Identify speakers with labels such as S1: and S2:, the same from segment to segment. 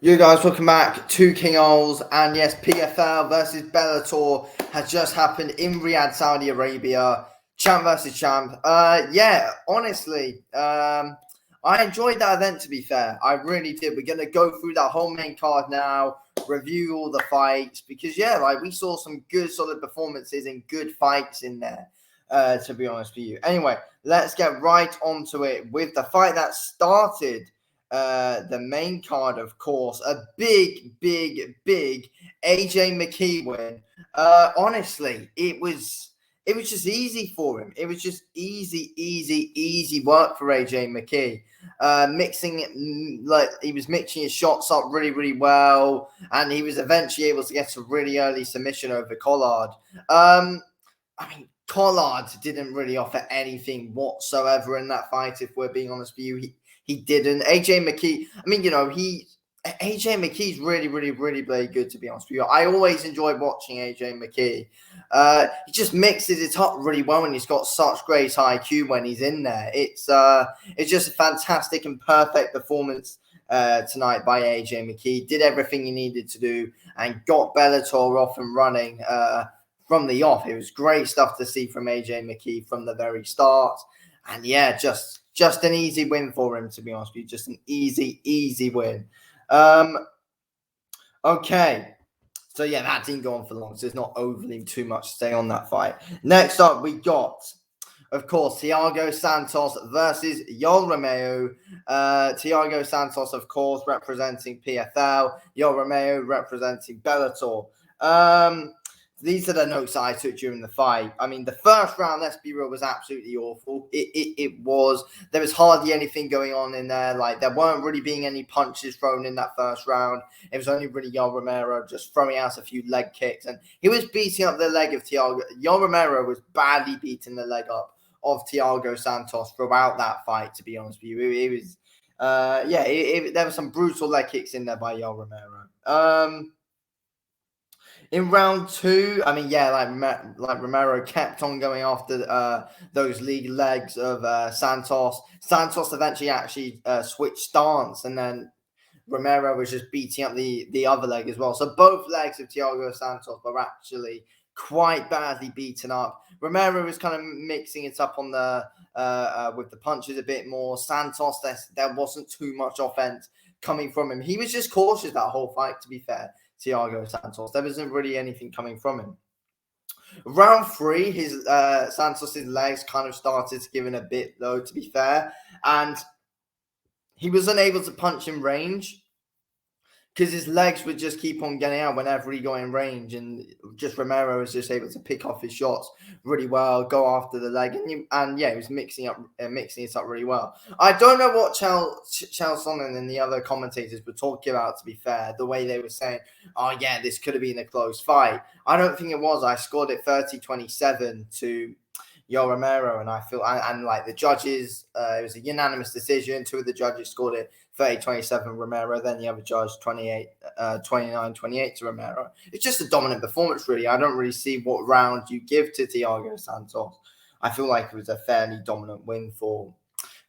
S1: You guys, welcome back to King Ols, and yes, PFL versus Bellator has just happened in Riyadh, Saudi Arabia. Champ versus champ. Honestly, I enjoyed that event, to be fair. I really did. We're going to go through that whole main card now, review all the fights, because, we saw some good, solid performances and good fights in there, to be honest with you. Anyway, let's get right onto it with the fight that started the main card, of course, a big AJ McKee win. Honestly, it was just easy for him. It was just easy work for AJ McKee. He was mixing his shots up really well, and he was eventually able to get a really early submission over Collard. Collard didn't really offer anything whatsoever in that fight, if we're being honest with you. He didn't. AJ McKee, AJ McKee's really played good, to be honest with you. I always enjoy watching AJ McKee. He just mixes it up really well, and he's got such great IQ when he's in there. It's just a fantastic and perfect performance tonight by AJ McKee. Did everything he needed to do and got Bellator off and running from the off. It was great stuff to see from AJ McKee from the very start. And yeah, just an easy win for him, to be honest with you. Just an easy win. Okay. So yeah, that didn't go on for long. So there's not overly too much to say on that fight. Next up, we got, of course, Thiago Santos versus Yoel Romero. Thiago Santos, of course, representing PFL. Yoel Romero representing Bellator. These are the notes I took during the fight. I mean, the first round, let's be real, was absolutely awful. It was. There was hardly anything going on in there. Like, there weren't really being any punches thrown in that first round. It was only really Yoel Romero just throwing out a few leg kicks. And he was beating up the leg of Thiago. Yoel Romero was badly beating the leg up of Thiago Santos throughout that fight, to be honest with you. It was, there were some brutal leg kicks in there by Yoel Romero. In round two, Romero kept on going after those league legs of Santos. Santos eventually actually switched stance, and then Romero was just beating up the other leg as well. So both legs of Thiago Santos were actually quite badly beaten up. Romero was kind of mixing it up on the with the punches a bit more. Santos, there wasn't too much offense coming from him. He was just cautious that whole fight, to be fair. Thiago Santos. There wasn't really anything coming from him. Round three, his Santos's legs kind of started to give in a bit, though, to be fair, and he was unable to punch in range because his legs would just keep on getting out whenever he got in range, and just Romero was just able to pick off his shots really well, go after the leg, he was mixing it up really well. I don't know what Chael Sonnen and the other commentators were talking about, to be fair, the way they were saying, oh yeah, this could have been a close fight. I don't think it was. I scored it 30-27 to Yoel Romero, and I feel, and like the judges, it was a unanimous decision. Two of the judges scored it 30-27 Romero, then the other judge 29-28 to Romero. It's just a dominant performance, really. I don't really see what round you give to Thiago Santos. I feel like it was a fairly dominant win for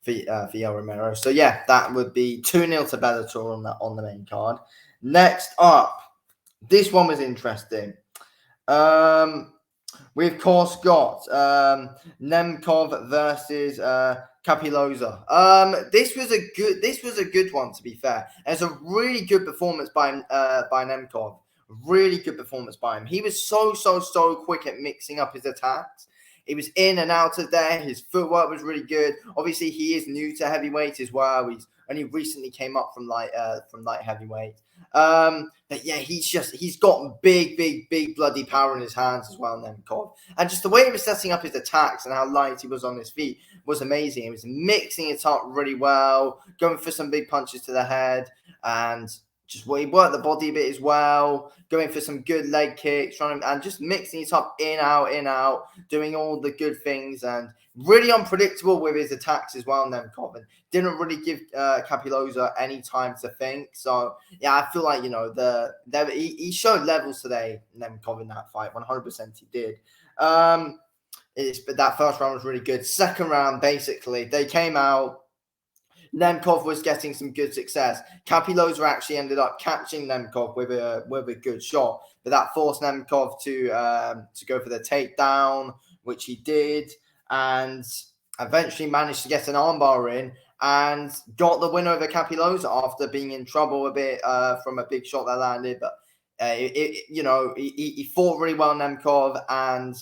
S1: Yoel Romero. So yeah, that would be 2-0 to Bellator on the main card. Next up, this one was interesting. We of course got Nemkov versus Capil Loa. This was a good one, to be fair. It's a really good performance by Nemkov. Really good performance by him. He was so quick at mixing up his attacks. He was in and out of there. His footwork was really good. Obviously, he is new to heavyweight as well. He's only recently came up from light heavyweight. But yeah, he's got big bloody power in his hands as well, Nemkov. And just the way he was setting up his attacks and how light he was on his feet was amazing. He was mixing it up really well, going for some big punches to the head, and just he worked the body a bit as well, going for some good leg kicks, and just mixing it up in, out, doing all the good things, and really unpredictable with his attacks as well, Nemkov, and didn't really give Capil Loa any time to think. So yeah, I feel like, he showed levels today, Nemkov, in that fight. 100% he did. But that first round was really good. Second round, basically, they came out. Nemkov was getting some good success. Capil Loa actually ended up catching Nemkov with a good shot, but that forced Nemkov to go for the takedown, which he did, and eventually managed to get an armbar in and got the win over Capil Loa after being in trouble a bit from a big shot that landed. But he fought really well, Nemkov, and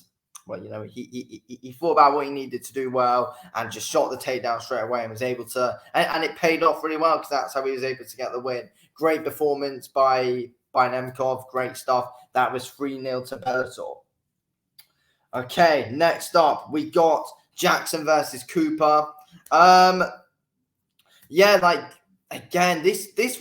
S1: well, he thought about what he needed to do well and just shot the takedown straight away and was able to, and it paid off really well because that's how he was able to get the win. Great performance by Nemkov, great stuff. That was 3-0 to Bellator. Okay, next up we got Jackson versus Cooper. Again, this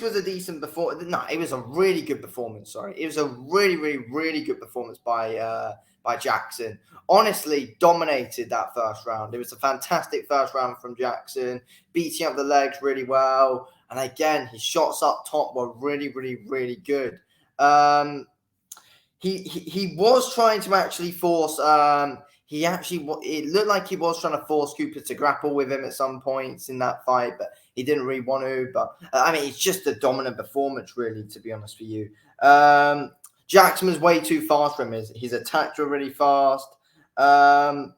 S1: was a decent performance. No, it was a really good performance. Sorry, it was a really, really, really good performance by Jackson. Honestly, dominated that first round. It was a fantastic first round from Jackson, beating up the legs really well. And again, his shots up top were really, really, really good. He was trying to actually force. It looked like he was trying to force Cooper to grapple with him at some points in that fight, but he didn't really want to. But it's just a dominant performance, really, to be honest with you. Jackson was way too fast for him. His attacks were really fast. Jackson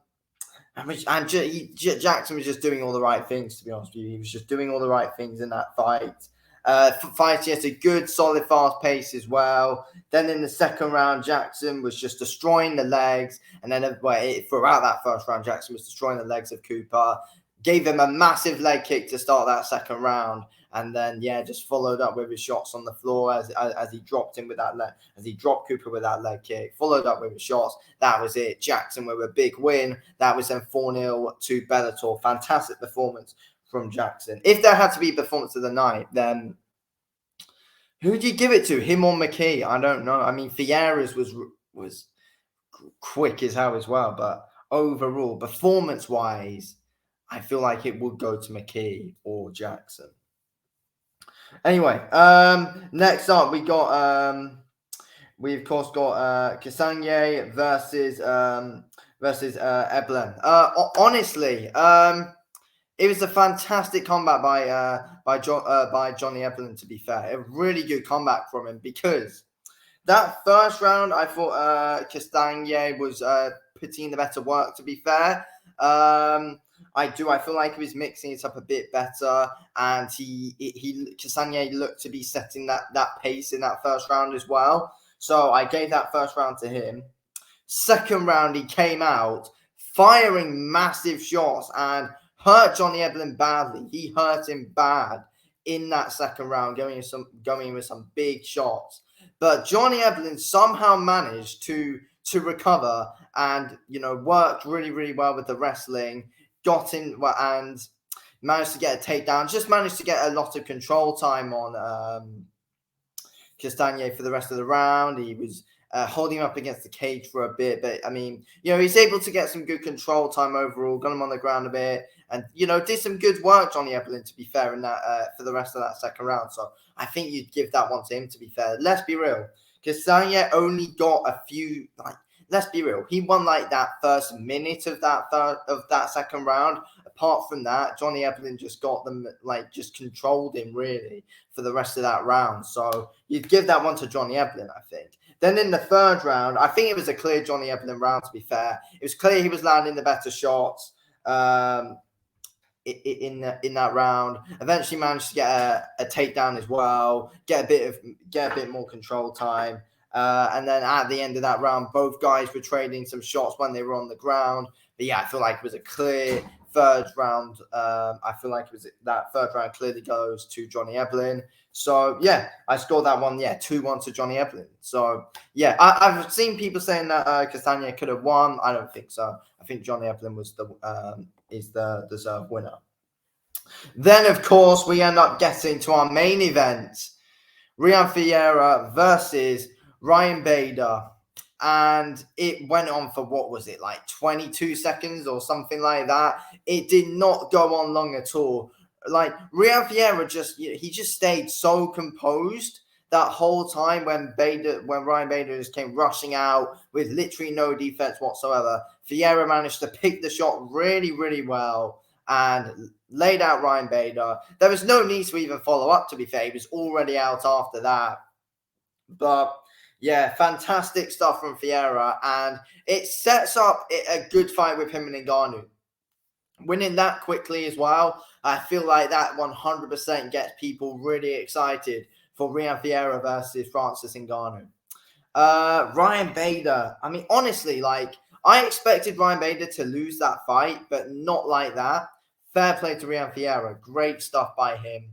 S1: was just doing all the right things, to be honest with you. He was just doing all the right things in that fight. Fighting at a good, solid, fast pace as well. Then in the second round, Jackson was just destroying the legs. And then throughout that first round, Jackson was destroying the legs of Cooper. Gave him a massive leg kick to start that second round. And then, just followed up with his shots on the floor as he dropped him with that leg, as he dropped Cooper with that leg kick. Followed up with his shots. That was it. Jackson with a big win. That was then 4-0 to Bellator. Fantastic performance from Jackson. If there had to be performance of the night, then who do you give it to? Him or McKee? I don't know. Fierra's was quick as hell as well, but overall, performance-wise, I feel like it would go to McKee or Jackson. Anyway, next up we of course got Kasanganay versus Eblen. Honestly, it was a fantastic comeback by Johnny Eblen, to be fair. A really good comeback from him because that first round, I thought Kasanganay was putting in the better work, to be fair. I feel like he was mixing it up a bit better, and Kasanganay looked to be setting that pace in that first round as well. So I gave that first round to him. Second round, he came out firing massive shots and hurt Johnny Eblen badly. He hurt him bad in that second round, going with some big shots. But Johnny Eblen somehow managed to recover and worked really, really well with the wrestling. Got in and managed to get a takedown. Just managed to get a lot of control time on Kasanganay for the rest of the round. He was holding him up against the cage for a bit, but he's able to get some good control time overall. Got him on the ground a bit, and did some good work, Johnny Eblen, to be fair, in that for the rest of that second round. So I think you'd give that one to him, to be fair. Let's be real, Kasanganay only got a few. Let's be real, he won that first minute of that second round. Apart from that, Johnny Eblen just got them, just controlled him really for the rest of that round. So you'd give that one to Johnny Eblen, I think. Then in the third round, I think it was a clear Johnny Eblen round, to be fair. It was clear he was landing the better shots in that round. Eventually managed to get a takedown as well, get a bit more control time. And then at the end of that round, both guys were trading some shots when they were on the ground. But I feel like it was a clear third round. I feel like that third round clearly goes to Johnny Eblen. So, I scored that one, 2-1 to Johnny Eblen. So, I've seen people saying that Kasanganay could have won. I don't think so. I think Johnny Eblen is the deserved winner. Then, of course, we end up getting to our main event. Ryan Fiera versus Ryan Bader. And it went on for, 22 seconds or something like that. It did not go on long at all. Ryan Fiera he just stayed so composed that whole time when Ryan Bader just came rushing out with literally no defense whatsoever. Fiera managed to pick the shot really, really well and laid out Ryan Bader. There was no need to even follow up, to be fair. He was already out after that. But yeah, fantastic stuff from Vieira, and it sets up a good fight with him and Ngannou. Winning that quickly as well, I feel like that 100% gets people really excited for Ryan Vieira versus Francis Ngannou. Ryan Bader. I mean, honestly, like, I expected Ryan Bader to lose that fight, but not like that. Fair play to Ryan Vieira. Great stuff by him.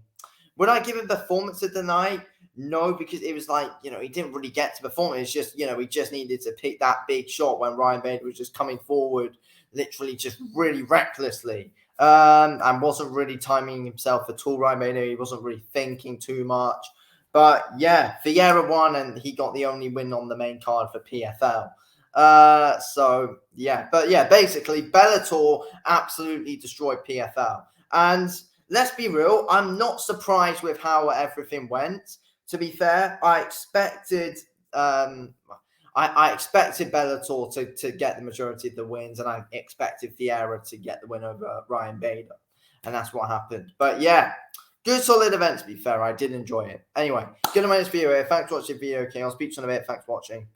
S1: Would I give him performance of the night? No, because it was like, he didn't really get to perform. It's just, he just needed to pick that big shot when Ryan Bader was just coming forward, literally just really recklessly, and wasn't really timing himself at all. Ryan Bader, he wasn't really thinking too much. But yeah, Vieira won, and he got the only win on the main card for PFL. So yeah, but yeah, basically Bellator absolutely destroyed PFL. And let's be real, I'm not surprised with how everything went. To be fair, I expected I expected Bellator to get the majority of the wins, and I expected Vieira to get the win over Ryan Bader. And that's what happened. But yeah, good solid event, to be fair. I did enjoy it. Anyway, good to make this video here. Thanks for watching the video, King. I'll speak to you in a bit. Thanks for watching.